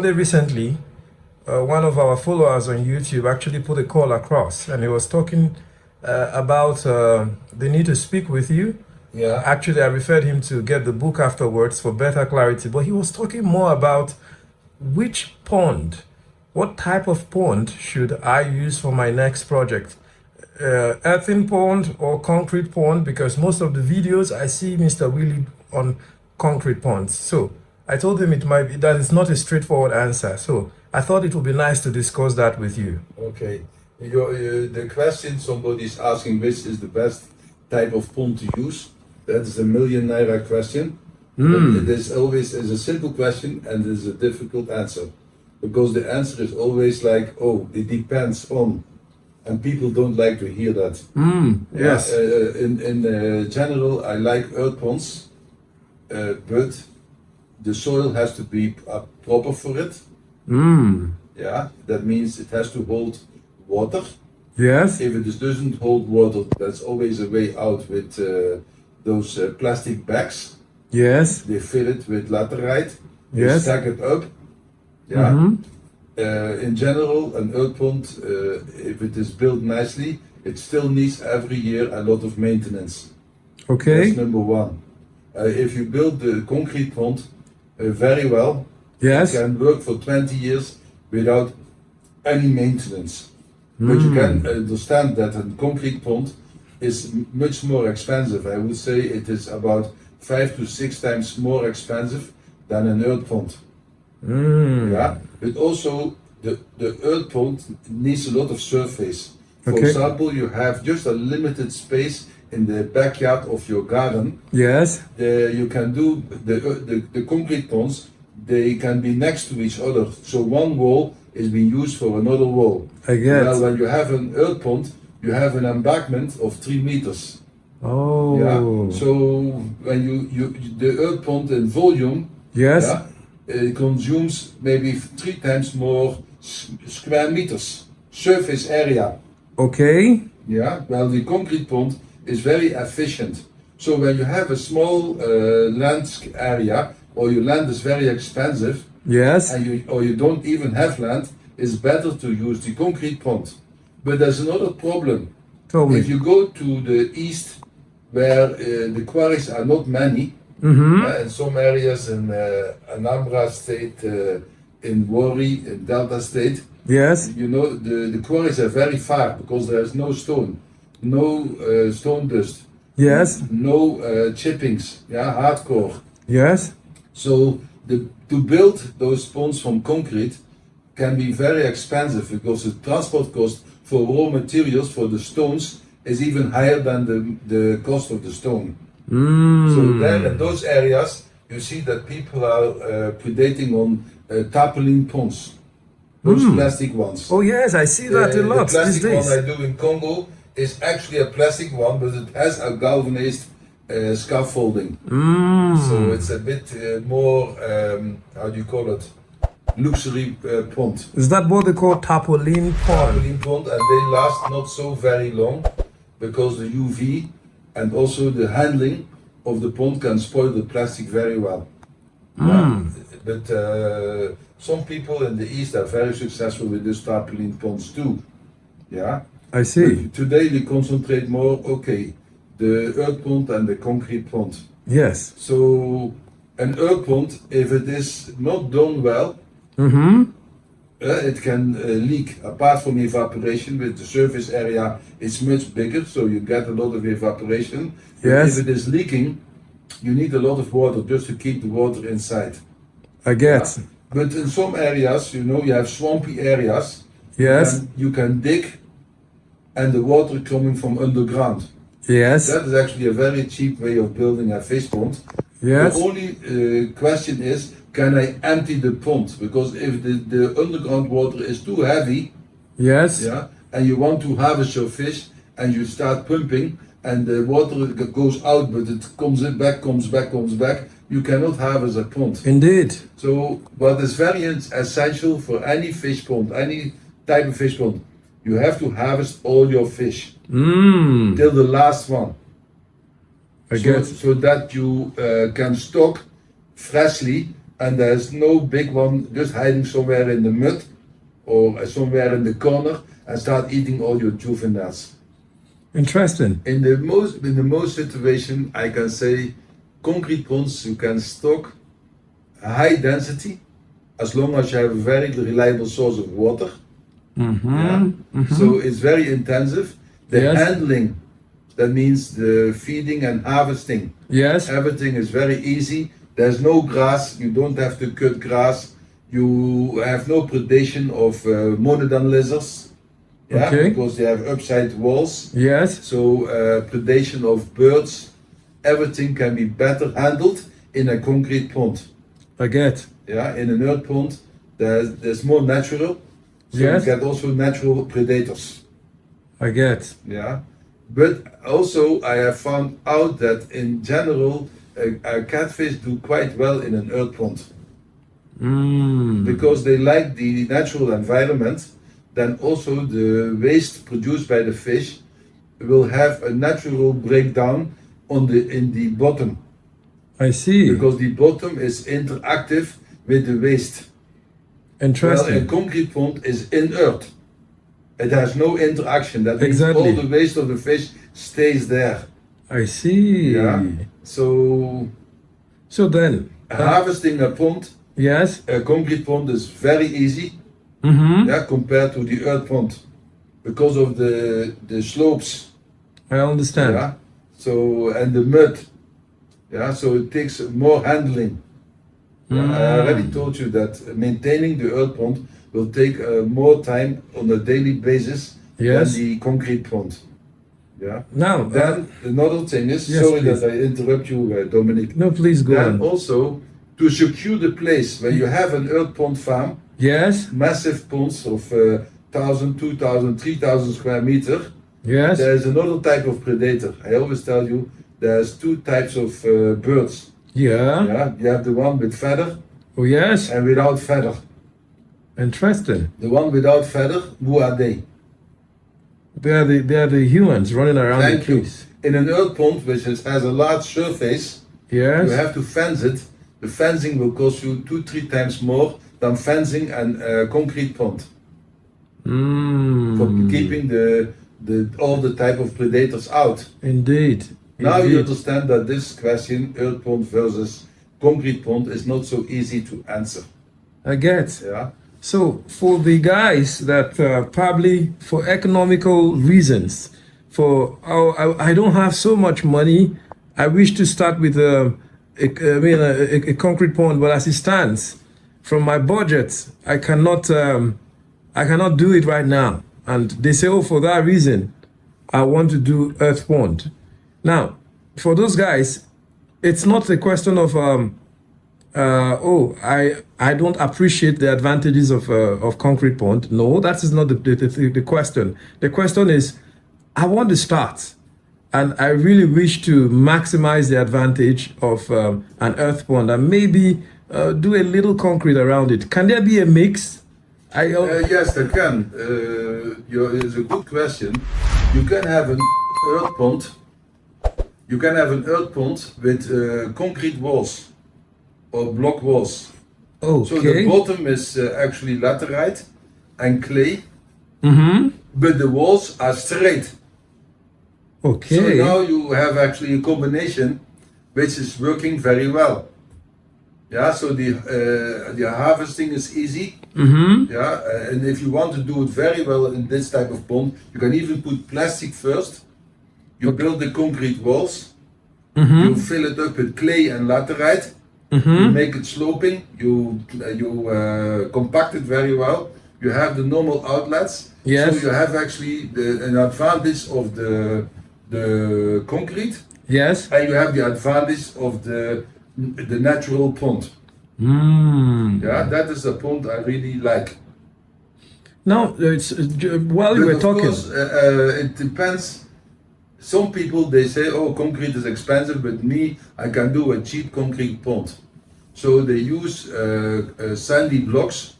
day recently, one of our followers on YouTube actually put a call across, and he was talking about the need to speak with you. Yeah. Actually, I referred him to get the book afterwards for better clarity, but he was talking more about which pond, what type of pond should I use for my next project? Earthen pond or concrete pond, because most of the videos I see Mr. Willy on concrete ponds. So I told him it might be that it's not a straightforward answer. So I thought it would be nice to discuss that with you. Okay. The question somebody's asking, which is the best type of pond to use? That is a million naira question. But it is always is a simple question and it is a difficult answer. Because the answer is always like, oh, it depends on. And people don't like to hear that. Yes. In general, I like earth ponds, but the soil has to be proper for it. Yeah, that means it has to hold water. Yes. If it doesn't hold water, that's always a way out with those plastic bags. Yes. They fill it with laterite. They Yes. stack it up. Yeah. In general, an earth pond, if it is built nicely, it still needs every year a lot of maintenance. Okay. That's number one. If you build the concrete pond very well, Yes. it can work for 20 years without any maintenance. But you can understand that a concrete pond is much more expensive. I would say it is about 5 to 6 times more expensive than an earth pond. Yeah, but also the earth pond needs a lot of surface. For Okay. example, you have just a limited space in the backyard of your garden. Yes. You can do the concrete ponds. They can be next to each other. So one wall is being used for another wall. I get. Well, when you have an earth pond, you have an embankment of 3 meters. Oh. Yeah. So when you the earth pond in volume, Yes. yeah, it consumes maybe 3 times more square meters surface area. Okay. Yeah. Well, the concrete pond is very efficient. So when you have a small land area, or your land is very expensive, Yes. and you don't even have land, it's better to use the concrete pond. But there's another problem. Tell me. If you go to the east, where the quarries are not many, in some areas in Anambra State, in Warri, in Delta State, Yes. you know, the quarries are very far because there is no stone, no stone dust, Yes. no chippings, yeah, hardcore. Yes. So to build those ponds from concrete can be very expensive because the transport cost for raw materials for the stones is even higher than the cost of the stone. So there in those areas you see that people are predating on Tarpaulin ponds, those plastic ones. Oh yes, I see that a lot The these plastic one I days. do in Congo is actually a plastic one, but it has a galvanized scaffolding. So it's a bit more, how do you call it, luxury pond. Is that what they call Tarpaulin Pond? Tarpaulin pond, and they last not so very long because the UV and also the handling of the pond can spoil the plastic very well. Yeah. But some people in the east are very successful with these tarpaulin ponds too. Yeah. I see. But today we concentrate more, okay, the earth pond and the concrete pond. Yes. So an earth pond, if it is not done well, it can leak. Apart from evaporation, with the surface area, it's much bigger, so you get a lot of evaporation. But Yes. if it is leaking, you need a lot of water just to keep the water inside. I get. But in some areas, you know, you have swampy areas. Yes. You can dig, and the water coming from underground. Yes. That is actually a very cheap way of building a fish pond. Yes. The only question is, can I empty the pond? Because if the underground water is too heavy, Yes. yeah, and you want to harvest your fish, and you start pumping, and the water goes out, but it comes back, you cannot harvest a pond. Indeed. So what is very essential for any fish pond, any type of fish pond, you have to harvest all your fish till the last one. I get. So that you can stock freshly and there's no big one just hiding somewhere in the mud or somewhere in the corner and start eating all your juveniles. Interesting. In the most situation, I can say concrete ponds you can stock a high density as long as you have a very reliable source of water. So it's very intensive. The handling, that means the feeding and harvesting. Yes. Everything is very easy. There's no grass. You don't have to cut grass. You have no predation of monodon lizards. Yeah, Okay. because they have upside walls. Yes. So predation of birds. Everything can be better handled in a concrete pond. I get. Yeah, in an earth pond, there's more natural. So Yes. you get also natural predators. I get. Yeah, but also I have found out that in general, catfish do quite well in an earth pond because they like the natural environment. Then also the waste produced by the fish will have a natural breakdown in the bottom I see. because the bottom is interactive with the waste. Well, Interesting. a concrete pond is inert. It has no interaction. That means Exactly. all the waste of the fish stays there. I see. Yeah. So So then, harvesting a pond, yes. a concrete pond is very easy. Yeah, compared to the earth pond, because of the slopes. I understand. Yeah. So and the mud. Yeah. So it takes more handling. Yeah, I already told you that maintaining the earth pond will take more time on a daily basis Yes. than the concrete pond. Yeah. Now, Then another thing is, Yes, sorry please. that I interrupt you, Dominic. no, please go Then on. also to secure the place when you have an earth pond farm, Yes. massive ponds of 1,000, 2,000, 3,000 square meter. Yes. There's another type of predator. I always tell you there's two types of birds. Yeah. Yeah, you have the one with feather Oh, yes. and without feather. Interesting. The one without feather, who are they? They are the humans running around Thank the you. place. In an earth pond which has a large surface, Yes. you have to fence it. The fencing will cost you 2-3 times more than fencing a concrete pond for keeping all the type of predators out. Indeed. Now you Indeed. understand that this question, earth pond versus concrete pond, is not so easy to answer. I get. Yeah. So for the guys that probably for economical reasons, I don't have so much money, I wish to start with a concrete pond, but as it stands, from my budget, I cannot do it right now. And they say, oh, for that reason, I want to do earth pond. Now, for those guys, it's not a question of I don't appreciate the advantages of concrete pond. No, that is not the question. The question is, I want to start, and I really wish to maximize the advantage of an earth pond and maybe do a little concrete around it. Can there be a mix? Yes, there can. It's a good question. You can have an earth pond. You can have an earth pond with concrete walls or block walls. Okay. So the bottom is actually laterite and clay, but the walls are straight. Okay. So now you have actually a combination which is working very well. Yeah, so the harvesting is easy. Yeah, and if you want to do it very well in this type of pond, you can even put plastic first. You build the concrete walls. You fill it up with clay and laterite. You make it sloping. You compact it very well. You have the normal outlets. Yes. So you have actually an advantage of the concrete, Yes. and you have the advantage of the natural pond. Yeah, that is a pond I really like. Now, while you But were of talking, course, it depends. Some people they say, "Oh, concrete is expensive," but me, I can do a cheap concrete pond. So they use sandy blocks.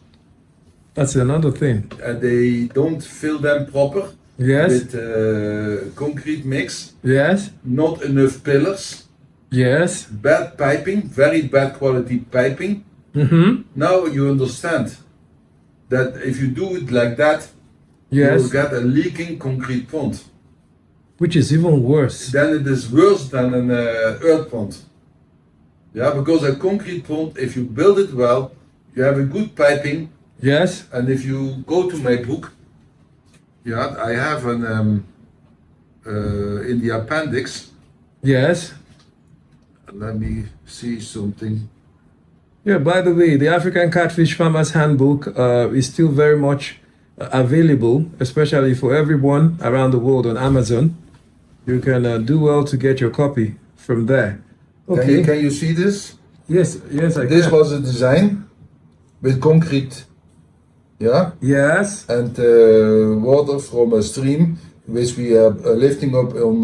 that's another thing. They don't fill them proper Yes. with concrete mix. Yes. Not enough pillars. Yes. Bad piping, very bad quality piping. Now you understand that if you do it like that, you Yes. will get a leaking concrete pond. Which is even worse. Then it is worse than an earth pond. Yeah, because a concrete pond, if you build it well, you have a good piping, Yes. and if you go to my book, yeah, I have an in the appendix. Yes. Let me see something. Yeah, by the way, the African Catfish Farmers Handbook is still very much available, especially for everyone around the world on Amazon. You can do well to get your copy from there. Okay. Can you see this? Yes, yes, I This can. was a design with concrete, yeah, Yes. and water from a stream, which we are lifting up on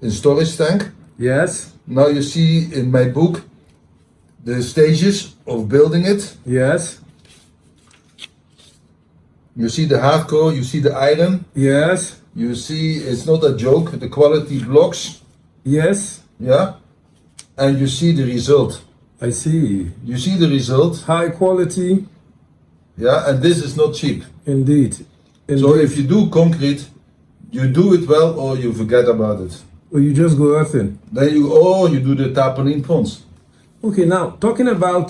in storage tank. Yes. Now you see in my book the stages of building it. Yes. You see the hardcore, you see the iron, Yes. you see it's not a joke, the quality blocks, Yes. yeah, and you see the result. I see. You see the result, High quality, yeah, and this is not cheap. indeed. So if you do concrete, you do it well or you forget about it. Or you just go earthen. Then you do the Tarpaulin Ponds. Okay, now talking about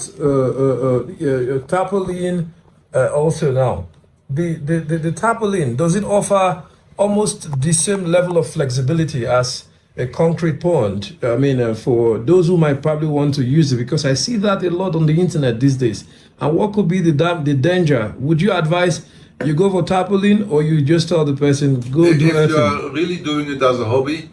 tarpaulin, also now, the tarpaulin, does it offer almost the same level of flexibility as a concrete pond? I mean, for those who might probably want to use it, because I see that a lot on the internet these days. And what could be the danger? Would you advise you go for tarpaulin, or you just tell the person go If do you earthing? are really doing it as a hobby,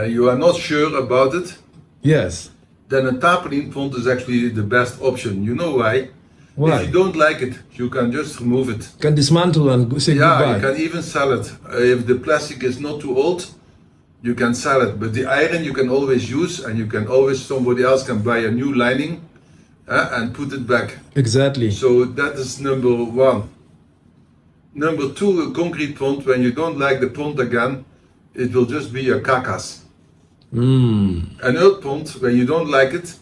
you are not sure about it, Yes. then a tarpaulin pond is actually the best option. You know why? Why? If you don't like it, you can just remove it. Can dismantle and say Yeah, goodbye. you can even sell it. If the plastic is not too old, you can sell it. But the iron you can always use, and you can always, somebody else can buy a new lining and put it back. Exactly. So that is number one. Number two, a concrete pond, when you don't like the pond again, it will just be a carcass. An earth pond, when you don't like it,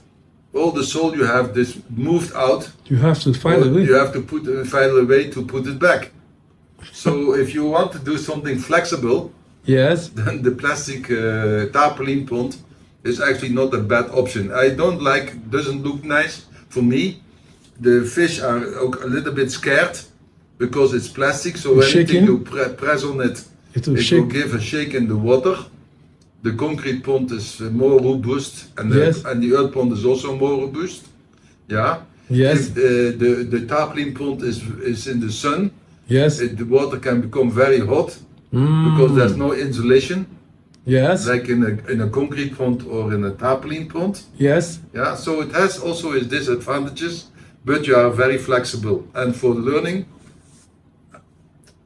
all the soil you have this moved out. You have to find a way. You have to find a way to put it back. So if you want to do something flexible, Yes. then the plastic tarpaulin pond is actually not a bad option. I don't like, doesn't look nice for me. The fish are a little bit scared because it's plastic. So anything Shaking. you press on it, It will it shake. will give a shake in the water. The concrete pond is more robust, and Yes. and the earth pond is also more robust. Yeah. Yes. If the tarpaulin pond is in the sun, Yes. the water can become very hot because there's no insulation, Yes. like in a concrete pond or in a tarpaulin pond. Yes. Yeah, so it has also its disadvantages, but you are very flexible. And for learning,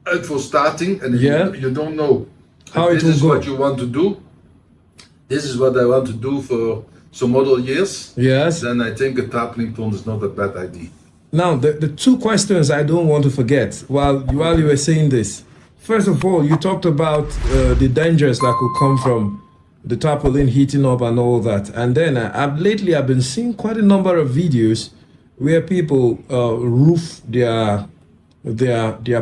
and for starting, and if Yeah. you don't know How if it this will is go. what you want to do, this is what I want to do for some other years, Yes. then I think a tarpaulin pond is not a bad idea. Now, the two questions I don't want to forget while you were saying this. First of all, you talked about the dangers that could come from the tarpaulin heating up and all that. And then I've been seeing quite a number of videos where people roof their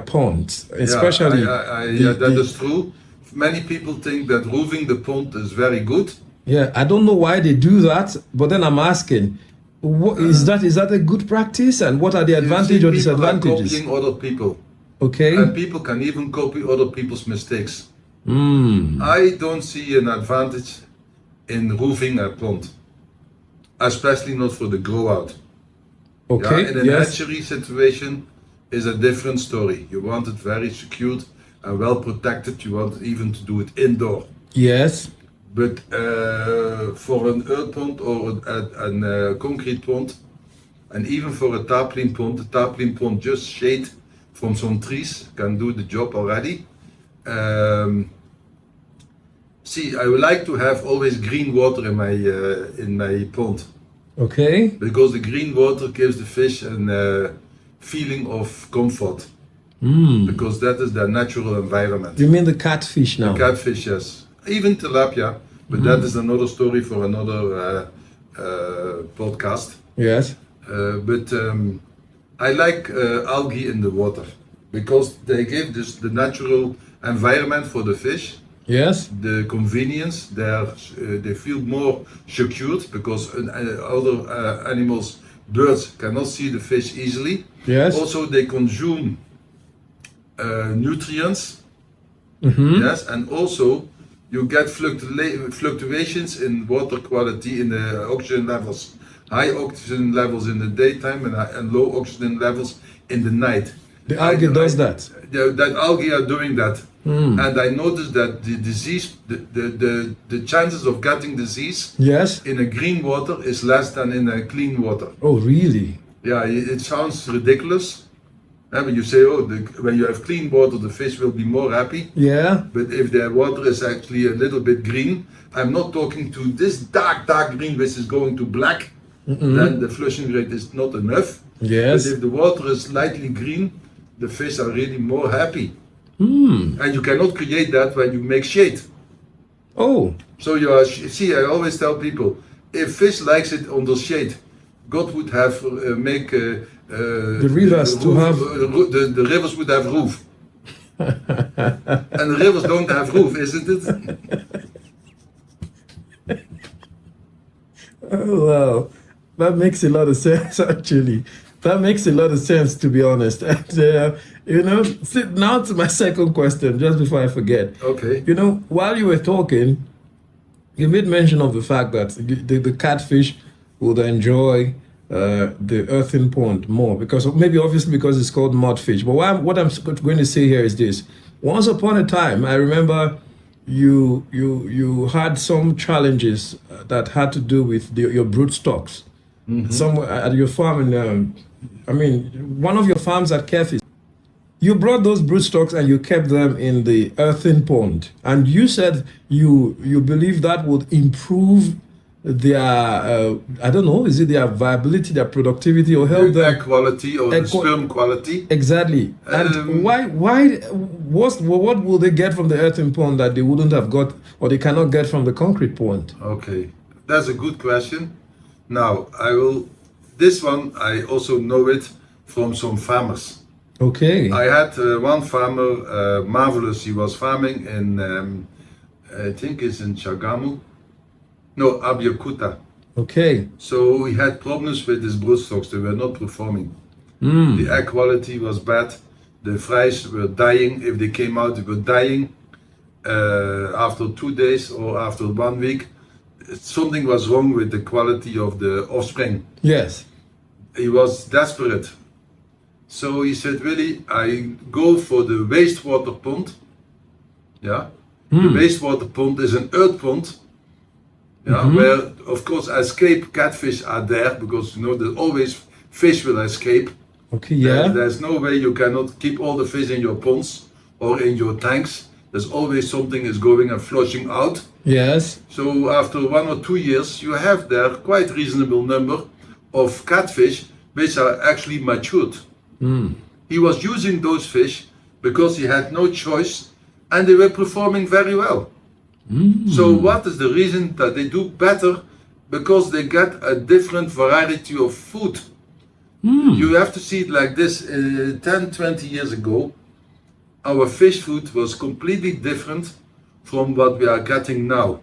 ponds, especially. Yeah, that is true. Many people think that roofing the pond is very good. Yeah, I don't know why they do that, but then I'm asking, is that a good practice, and what are the advantages or You see, people are disadvantages? copying other people, Okay. and people can even copy other people's mistakes. I don't see an advantage in roofing a pond, especially not for the grow out. Okay. Yeah, in an Yes. hatchery situation is a different story. You want it very secured and well protected. You want even to do it indoor. Yes. But for an earth pond or a concrete pond, and even for a tarpaulin pond, the tarpaulin pond just shade from some trees can do the job already. See, I would like to have always green water in my pond, Okay. because the green water gives the fish a feeling of comfort, because that is their natural environment. You mean the catfish now? Catfish, yes. Even tilapia, but that is another story for another podcast. Yes. but I like algae in the water because they give this the natural environment for the fish. Yes. The convenience, they feel more secured because other animals, birds cannot see the fish easily. Yes. Also, they consume nutrients. Yes, and also you get fluctuations in water quality in the oxygen levels. High oxygen levels in the daytime and low oxygen levels in the night. The algae does that. That algae are doing that. And I noticed that the disease, the chances of getting disease Yes. in a green water is less than in a clean water. Oh, really? Yeah, it sounds ridiculous. When you say, oh, when you have clean water, the fish will be more happy. Yeah. But if the water is actually a little bit green, I'm not talking to this dark green which is going to black, then the flushing rate is not enough. Yes. But if the water is slightly green, the fish are really more happy. And you cannot create that when you make shade. Oh. So you are, see, I always tell people, if fish likes it under shade, God would have make The rivers to have the rivers would have roof, and the rivers don't have roof, isn't it? Oh, wow. That makes a lot of sense, actually. That makes a lot of sense, to be honest. And, you know, now to my second question, just before I forget. Okay. You know, while you were talking, you made mention of the fact that the catfish would enjoy the earthen pond more because maybe obviously because it's called mudfish. But what I'm going to say here is this: once upon a time, I remember you had some challenges that had to do with your broodstocks. Somewhere at your farm in one of your farms at Catfish. You brought those broodstocks and you kept them in the earthen pond, and you said you believe that would improve their I don't know, is it their viability, their productivity, or help The them egg quality or the sperm quality. exactly. And why what will they get from the earthen pond that they wouldn't have got or they cannot get from the concrete pond? Okay, that's a good question. Now this one I also know it from some farmers. Okay. I had one farmer, marvelous. He was farming in, I think it's in Chagamu, no, Abiyakuta. Okay. So he had problems with his broodstocks. They were not performing. The egg quality was bad. The fries were dying. If they came out, they were dying after 2 days or after 1 week. Something was wrong with the quality of the offspring. Yes. He was desperate. So he said, Willy, I go for the wastewater pond. Yeah. The wastewater pond is an earth pond. Yeah, where of course escape catfish are there because you know that always fish will escape. Okay, yeah. There's no way you cannot keep all the fish in your ponds or in your tanks. There's always something is going and flushing out. Yes. So after 1 or 2 years, you have there quite reasonable number of catfish which are actually matured. He was using those fish because he had no choice and they were performing very well. So what is the reason that they do better? Because they get a different variety of food. You have to see it like this. 10, 20 years ago, our fish food was completely different from what we are getting now.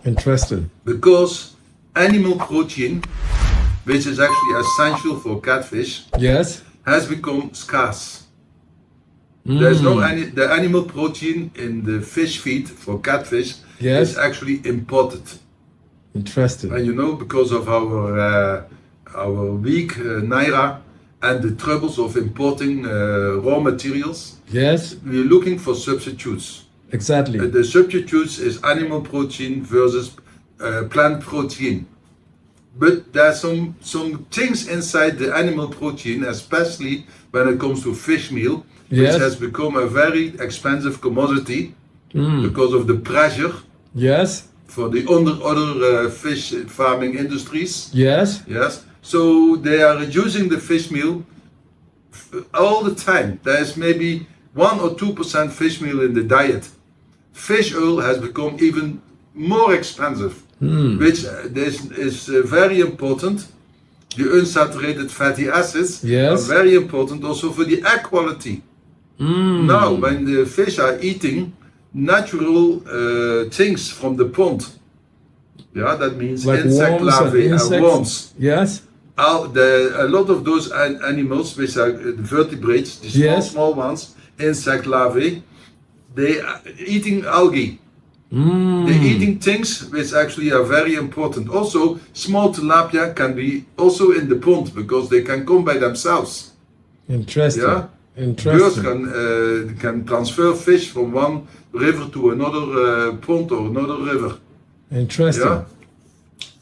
Interesting. Because animal protein, which is actually essential for catfish, Yes. has become scarce. There's no the animal protein in the fish feed for catfish Yes. is actually imported. Interesting. And you know, because of our weak naira and the troubles of importing raw materials, Yes. we're looking for substitutes. Exactly. The substitutes is animal protein versus plant protein. But there's some things inside the animal protein, especially when it comes to fish meal, which Yes. has become a very expensive commodity because of the pressure Yes. for the other fish farming industries. Yes. Yes, so they are reducing the fish meal all the time. There's maybe 1 or 2% fish meal in the diet. Fish oil has become even more expensive, which this is very important. the unsaturated fatty acids Yes. are very important also for the egg quality. Now, when the fish are eating natural things from the pond, yeah, that means Like insect worms and larvae and insects. worms. Yes. A lot of those animals, which are vertebrates, the Yes. small ones, insect larvae, they are eating algae. They're eating things which actually are very important. Also, small tilapia can be also in the pond because they can come by themselves. Interesting. Yeah, birds can transfer fish from one river to another pond or another river. Interesting. Yeah.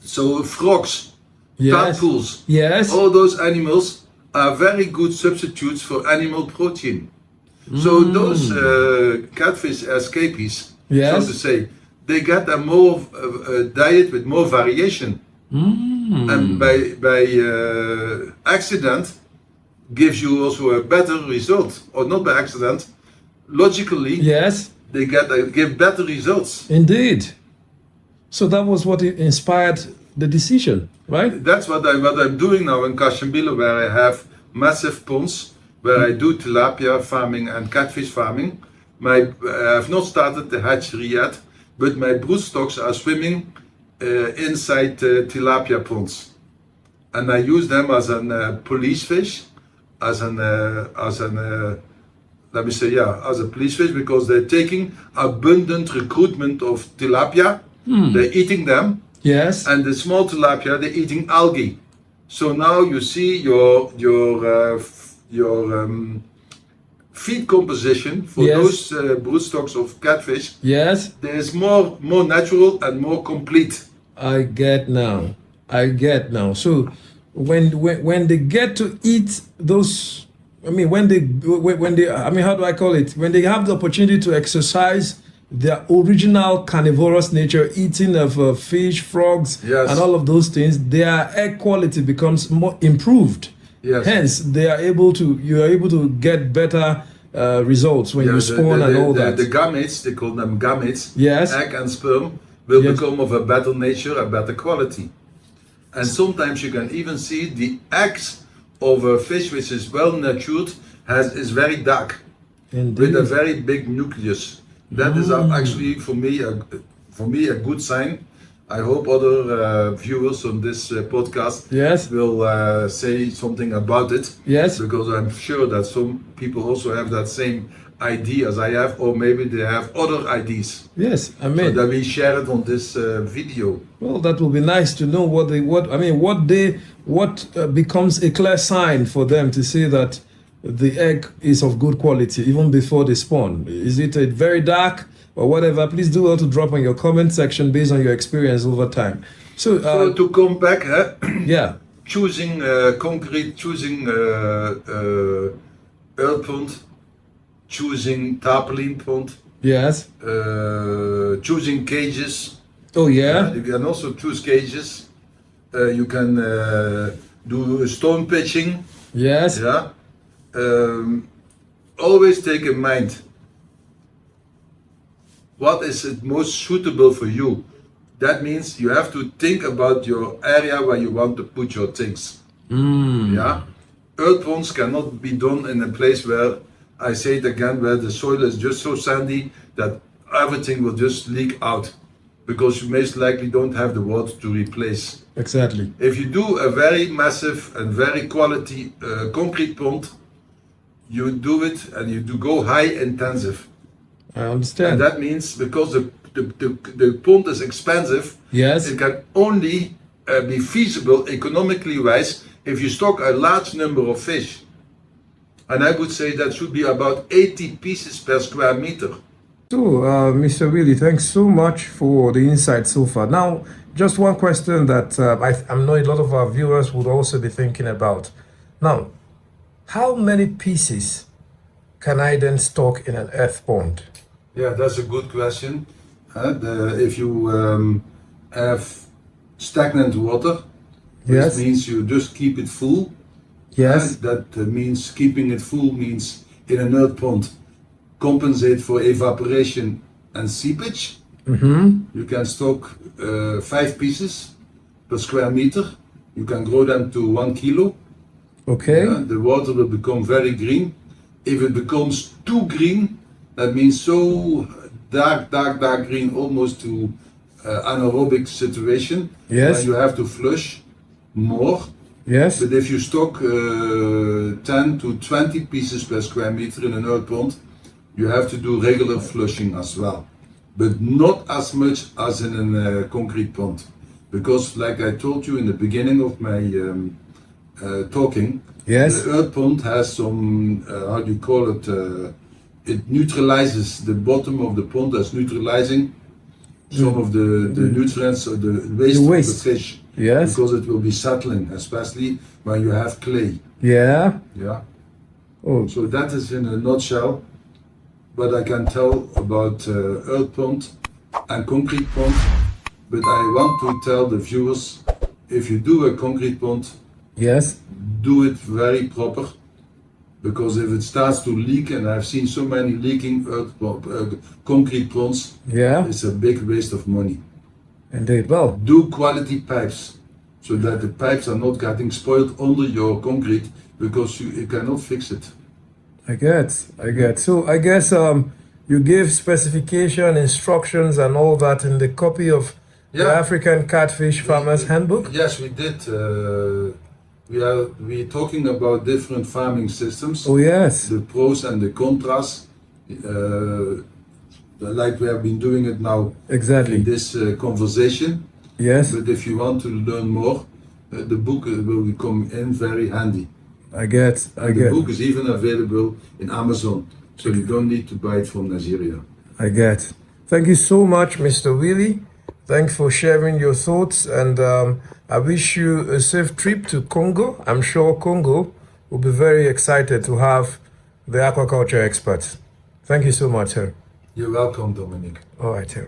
So frogs, Yes. tadpoles, Yes. all those animals are very good substitutes for animal protein. So those catfish escapees, Yes. so to say, they get a more diet with more variation, and by accident gives you also a better result, or not by accident, logically Yes. they give better results. Indeed. So that was what inspired the decision, right? That's what I'm doing now in Kashimbilo, where I have massive ponds, where I do tilapia farming and catfish farming. I have not started the hatchery yet, but my broodstocks are swimming inside tilapia ponds, and I use them as a police fish, as let me say, yeah, as a police fish, because they're taking abundant recruitment of tilapia. They're eating them. Yes. And the small tilapia, they're eating algae. So now you see your feed composition for Yes. those broodstocks of catfish. Yes. There is more natural and more complete. I get now. So when they get to eat those, I mean, when they, I mean, how do I call it? When they have the opportunity to exercise their original carnivorous nature, eating of fish, frogs, Yes. and all of those things, their egg quality becomes more improved. Yes. Hence, you are able to get better results when you spawn and all that. The gametes, they call them gametes, Yes. egg and sperm, will Yes. become of a better nature, a better quality. And sometimes you can even see the eggs of a fish which is well nurtured is very dark, Indeed. with a very big nucleus. That is actually for me a good sign. I hope other viewers on this podcast Yes. will say something about it. Yes. Because I'm sure that some people also have that same idea as I have, or maybe they have other ideas. Yes. I So mean, that we share it on this video. well, that will be nice to know what becomes a clear sign for them to say that the egg is of good quality even before they spawn. Is it a very dark or whatever? Please do well to drop on your comment section based on your experience over time. So, So to come back, yeah, choosing concrete, choosing Earthen Pond, choosing Tarpaulin Pond, yes. choosing cages. Oh yeah. You can also choose cages. You can do stone pitching. Yes. Yeah. Always take in mind what is it most suitable for you. That means you have to think about your area where you want to put your things. Yeah. Earth ponds cannot be done in a place where, I say it again, where the soil is just so sandy that everything will just leak out, because you most likely don't have the water to replace. Exactly. If you do a very massive and very quality concrete pond, you do it and you do go high intensive. I And understand. that means because the pond is expensive, Yes. it can only be feasible economically wise if you stock a large number of fish. And I would say that should be about 80 pieces per square meter. So, Mr. Willy, thanks so much for the insight so far. Now, just one question that I know a lot of our viewers would also be thinking about. Now, how many pieces can I then stock in an earth pond? Yeah, that's a good question. If you have stagnant water, Yes. which means you just keep it full. Yes. That means keeping it full means in an earth pond, compensate for evaporation and seepage. You can stock 5 pieces per square meter. You can grow them to 1 kilo. Okay. The water will become very green. If it becomes too green, that means so dark green, almost to anaerobic situation. Yes. Then you have to flush more. Yes. But if you stock 10 to 20 pieces per square meter in an earth pond, you have to do regular flushing as well. But not as much as in a concrete pond. Because like I told you in the beginning of my talking, Yes. the earth pond has some, how do you call it, it neutralizes the bottom of the pond as neutralizing some of the nutrients or the waste of waste. the fish. Yes. Because it will be settling, especially when you have clay. Yeah. Yeah. Oh. So that is in a nutshell what I can tell about earth pond and concrete pond. But I want to tell the viewers, if you do a concrete pond, Yes. do it very proper. Because if it starts to leak, and I've seen so many leaking concrete ponds, Yeah. it's a big waste of money. Indeed. Well. Do quality pipes, so that the pipes are not getting spoiled under your concrete, because you cannot fix it. I get. So I guess you give specification, instructions, and all that in the copy of the Yeah. African Catfish Farmers Handbook. Yes, we did. We're talking about different farming systems, Oh yes. the pros and the contras, like we have been doing it now in Exactly. this conversation. Yes. But if you want to learn more, the book will come in very handy. I get. The book is even available in Amazon, so you don't need to buy it from Nigeria. I get. Thank you so much, Mr. Willy. Thanks for sharing your thoughts, and I wish you a safe trip to Congo. I'm sure Congo will be very excited to have the aquaculture experts. Thank you so much, sir. You're welcome, Dominic. All right, sir.